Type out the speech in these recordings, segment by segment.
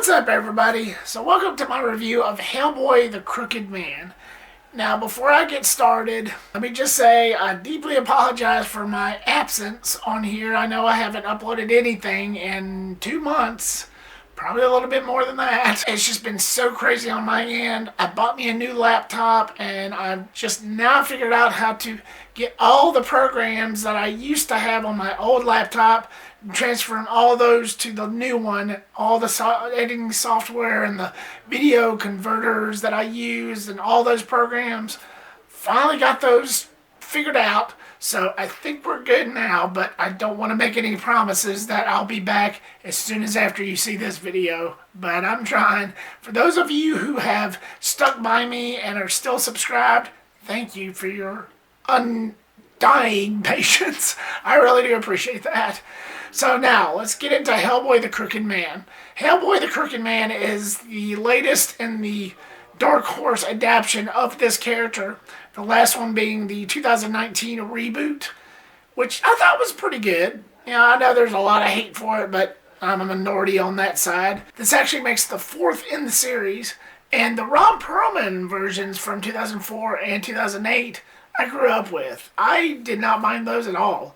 What's up, everybody? So welcome to my review of Hellboy the Crooked Man. Now, before I get started, let me just say I deeply apologize for my absence on here. I know I haven't uploaded anything in 2 months, probably a little bit more than that. It's just been so crazy on my end. I bought me a new laptop and I've just now figured out how to get all the programs that I used to have on my old laptop, transferring all those to the new one, all the editing software and the video converters that I use and all those programs. Finally got those figured out, so I think we're good now, but I don't want to make any promises that I'll be back as soon as after you see this video, but I'm trying. For those of you who have stuck by me and are still subscribed, thank you for your undying patience. I really do appreciate that. So now, let's get into Hellboy the Crooked Man. Hellboy the Crooked Man is the latest in the Dark Horse adaptation of this character. The last one being the 2019 reboot, which I thought was pretty good. You know, I know there's a lot of hate for it, but I'm a minority on that side. This actually makes the 4th in the series, and the Ron Perlman versions from 2004 and 2008 I grew up with. I did not mind those at all.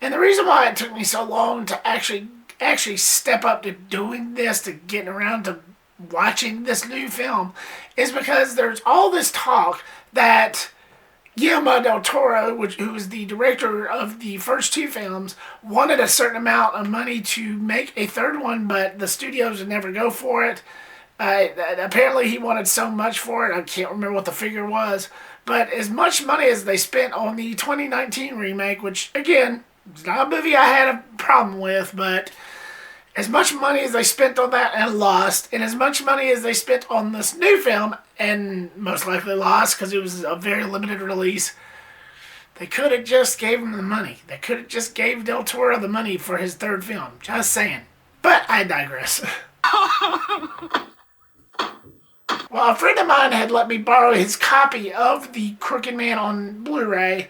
And the reason why it took me so long to actually step up to doing this, to getting around to watching this new film, is because there's all this talk that Guillermo del Toro, who was the director of the first 2 films, wanted a certain amount of money to make a 3rd one, but the studios would never go for it. Apparently he wanted so much for it, I can't remember what the figure was, but as much money as they spent on the 2019 remake, which again, it's not a movie I had a problem with, but as much money as they spent on that and lost, and as much money as they spent on this new film and most likely lost because it was a very limited release, they could have just gave him the money. They could have just gave Del Toro the money for his 3rd film. Just saying. But I digress. Well, a friend of mine had let me borrow his copy of The Crooked Man on Blu-ray,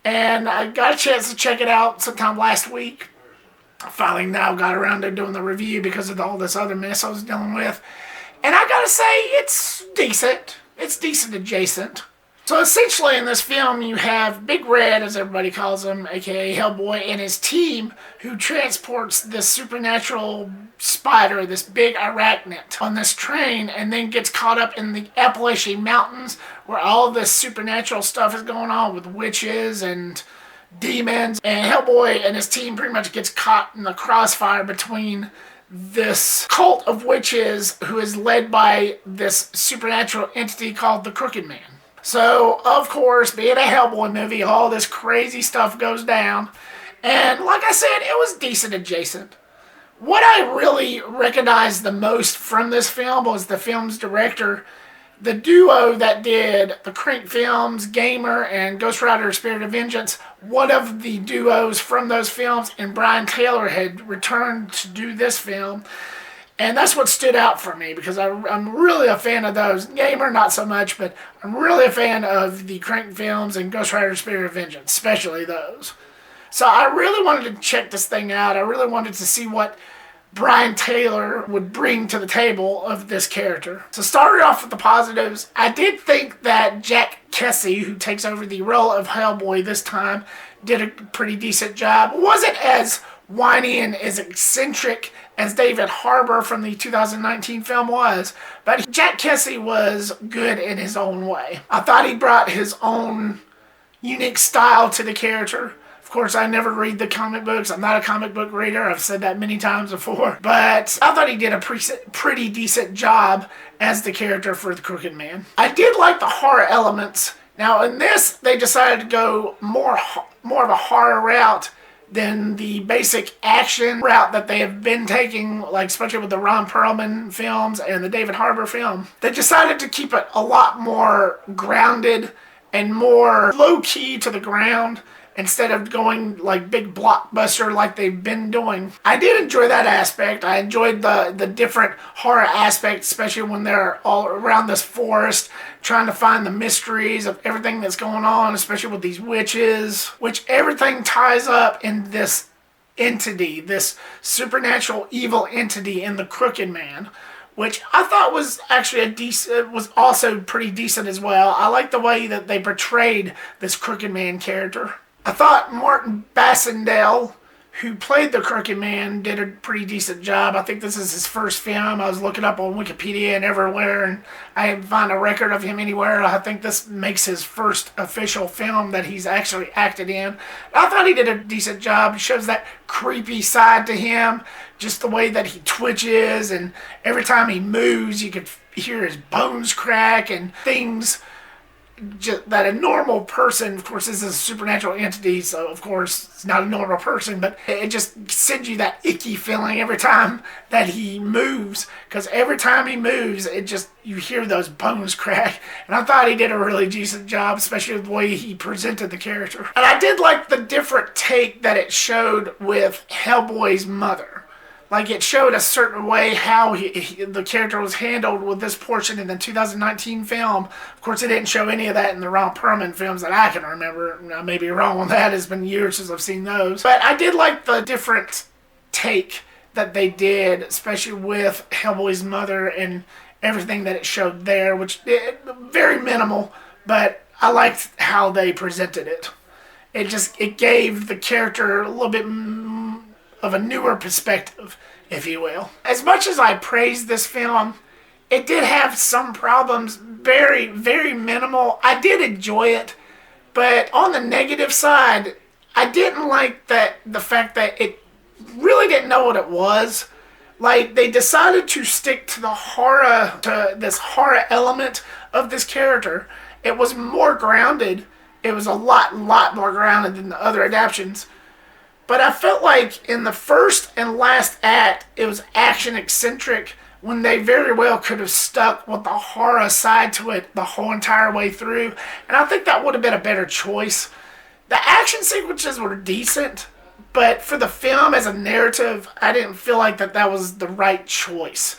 and I got a chance to check it out sometime last week. I finally now got around to doing the review because of all this other mess I was dealing with. And I gotta say, it's decent. It's decent adjacent. So essentially in this film you have Big Red, as everybody calls him, aka Hellboy, and his team who transports this supernatural spider, this big arachnid, on this train and then gets caught up in the Appalachian Mountains where all this supernatural stuff is going on with witches and demons. And Hellboy and his team pretty much gets caught in the crossfire between this cult of witches who is led by this supernatural entity called the Crooked Man. So, of course, being a Hellboy movie, all this crazy stuff goes down. And like I said, it was decent adjacent. What I really recognized the most from this film was the film's director. The duo that did the Crank films, Gamer, and Ghost Rider Spirit of Vengeance, one of the duos from those films, and Brian Taylor had returned to do this film. And that's what stood out for me, because I'm really a fan of those. Gamer, not so much, but I'm really a fan of the Crank films and Ghost Rider Spirit of Vengeance, especially those. So I really wanted to check this thing out. I really wanted to see what Brian Taylor would bring to the table of this character. So started off with the positives. I did think that Jack Kesy, who takes over the role of Hellboy this time, did a pretty decent job. Wasn't as whiny and as eccentric as David Harbour from the 2019 film was, but Jack Kesy was good in his own way. I thought he brought his own unique style to the character. Of course, I never read the comic books. I'm not a comic book reader. I've said that many times before. But I thought he did a pretty decent job as the character for the Crooked Man. I did like the horror elements. Now, in this, they decided to go more of a horror route than the basic action route that they have been taking, like especially with the Ron Perlman films and the David Harbour film. They decided to keep it a lot more grounded and more low-key to the ground, instead of going like big blockbuster like they've been doing. I did enjoy that aspect. I enjoyed the different horror aspects, especially when they're all around this forest trying to find the mysteries of everything that's going on, especially with these witches, which everything ties up in this entity, this supernatural evil entity in the Crooked Man, which I thought was actually was also pretty decent as well. I like the way that they portrayed this Crooked Man character. I thought Martin Bassendale, who played the Crooked Man, did a pretty decent job. I think this is his first film. I was looking up on Wikipedia and everywhere, and I didn't find a record of him anywhere. I think this makes his first official film that he's actually acted in. I thought he did a decent job. It shows that creepy side to him, just the way that he twitches, and every time he moves, you could hear his bones crack and things that a normal person, of course, this is a supernatural entity, so of course it's not a normal person, but it just sends you that icky feeling every time that he moves, because every time he moves, you hear those bones crack. And I thought he did a really decent job, especially the way he presented the character. And I did like the different take that it showed with Hellboy's mother. Like, it showed a certain way how the character was handled with this portion in the 2019 film. Of course, it didn't show any of that in the Ron Perlman films that I can remember. I may be wrong on that. It's been years since I've seen those. But I did like the different take that they did, especially with Hellboy's mother and everything that it showed there, which very minimal, but I liked how they presented it. It gave the character a little bit of a newer perspective, if you will. As much as I praised this film, it did have some problems, very, very minimal. I did enjoy it, but on the negative side, I didn't like the fact that it really didn't know what it was. Like, they decided to stick to this horror element of this character. It was more grounded. It was a lot more grounded than the other adaptations. But I felt like in the first and last act, it was action-eccentric when they very well could have stuck with the horror side to it the whole entire way through. And I think that would have been a better choice. The action sequences were decent, but for the film as a narrative, I didn't feel like that was the right choice.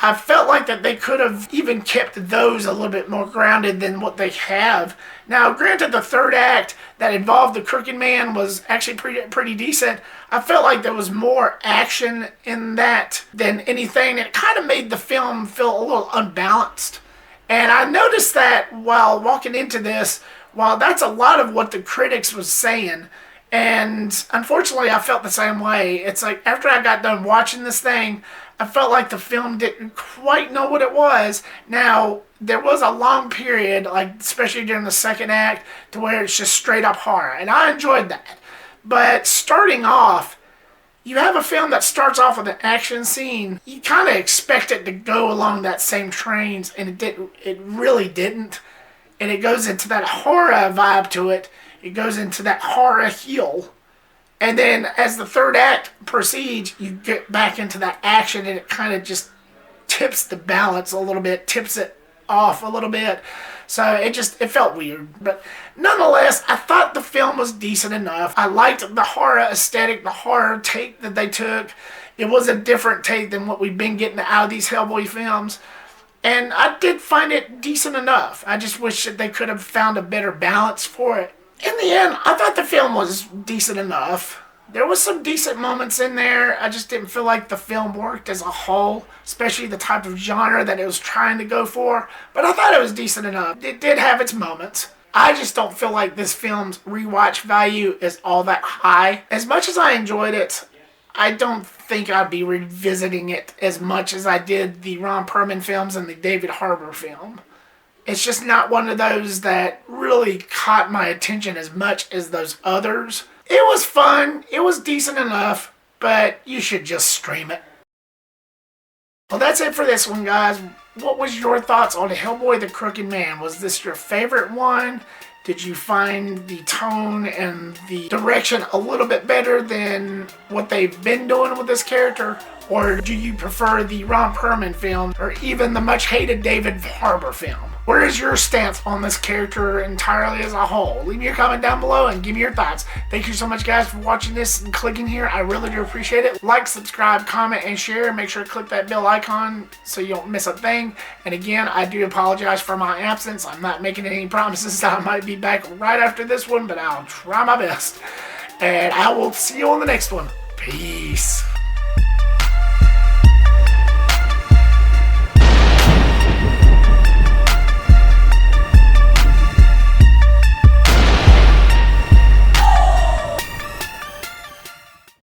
I felt like that they could have even kept those a little bit more grounded than what they have. Now, granted, the third act that involved the Crooked Man was actually pretty decent. I felt like there was more action in that than anything. It kind of made the film feel a little unbalanced. And I noticed that while walking into this, while that's a lot of what the critics was saying, and unfortunately I felt the same way. It's like after I got done watching this thing, I felt like the film didn't quite know what it was. Now, there was a long period, like especially during the second act, to where it's just straight up horror, and I enjoyed that. But starting off, you have a film that starts off with an action scene. You kind of expect it to go along that same trains, and it really didn't. And it goes into that horror vibe to it. It goes into that horror heel. And then as the third act proceeds, you get back into that action, and it kind of just tips the balance a little bit, tips it off a little bit. So it felt weird. But nonetheless, I thought the film was decent enough. I liked the horror aesthetic, the horror take that they took. It was a different take than what we've been getting out of these Hellboy films. And I did find it decent enough. I just wish that they could have found a better balance for it. In the end, I thought the film was decent enough. There was some decent moments in there. I just didn't feel like the film worked as a whole, especially the type of genre that it was trying to go for. But I thought it was decent enough. It did have its moments. I just don't feel like this film's rewatch value is all that high. As much as I enjoyed it, I don't think I'd be revisiting it as much as I did the Ron Perlman films and the David Harbour film. It's just not one of those that really caught my attention as much as those others. It was fun. It was decent enough, but you should just stream it. Well, that's it for this one, guys. What was your thoughts on Hellboy the Crooked Man? Was this your favorite one? Did you find the tone and the direction a little bit better than what they've been doing with this character? Or do you prefer the Ron Perlman film or even the much hated David Harbour film? Where is your stance on this character entirely as a whole? Leave me your comment down below and give me your thoughts. Thank you so much, guys, for watching this and clicking here. I really do appreciate it. Like, subscribe, comment, and share. Make sure to click that bell icon so you don't miss a thing. And again, I do apologize for my absence. I'm not making any promises. I might be back right after this one, but I'll try my best. And I will see you on the next one. Peace.